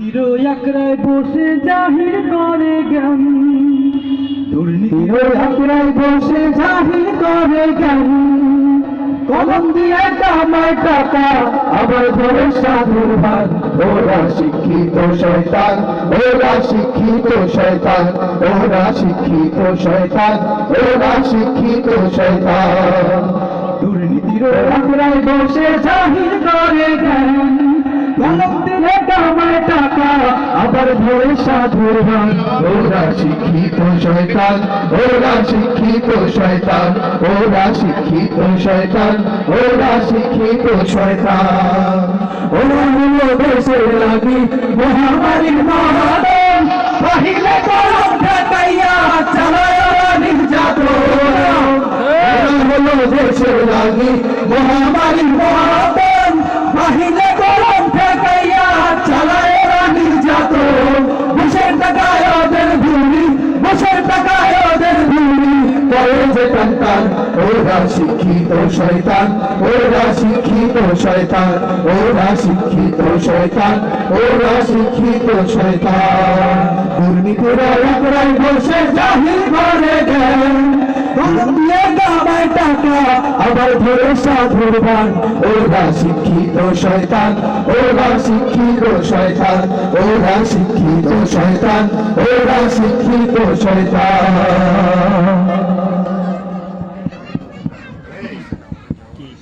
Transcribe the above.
একরায় বসে জাহির করে জ্ঞান, দুর্নীতির একরায় বসে জাহির করে জ্ঞান। কলম দিয়ে কামায় টাকা আবার ধরে সাধুর ভাগ। ওরা শিক্ষিত শয়তান, ওরা শিক্ষিত শয়তান, ওরা শিক্ষিত শয়তান, ওরা শিক্ষিত শয়তান। দুর্নীতির একরায় বসে জাহির করে জ্ঞান, কলম দিয়ে কামায় টাকা আবার ধরে সাধুর ভাগ। ওরা শিক্ষিত শয়তান, ওরা শিক্ষিত শয়তান, ওরা শিক্ষিত শয়তান, ওরা শিক্ষিত শয়তান। ওরা হলো দেশের লাগি মহামারীর মহাদন, বাহিরে গরম ঠেকাইয়া চালায় ওরা নির্যাতন। ওরা হলো দেশের লাগি মহামারীর মহাদন, বাহিরে গরম ঠেকাইয়া চালায় ওরা নির্যাতন। বসের টাকায় ওদের ভূমি, বসের টাকায় ওদের ভূমি করে যে টান। ওরা শিক্ষিত শয়তান, ওরা শিক্ষিত শয়তান, ওরা শিক্ষিত শয়তান, ওরা শিক্ষিত শয়তান। দুর্নীতিরা একরাই বসে জাহির করে জ্ঞান, কলম দিয়ে কামায় টাকা আবার ধরে সাধুর ভাগ। ওরা শিক্ষিত শয়তান, ওরা শিক্ষিত শয়তান, ওরা শিক্ষিত শয়তান, ওরা শিক্ষিত শয়তান।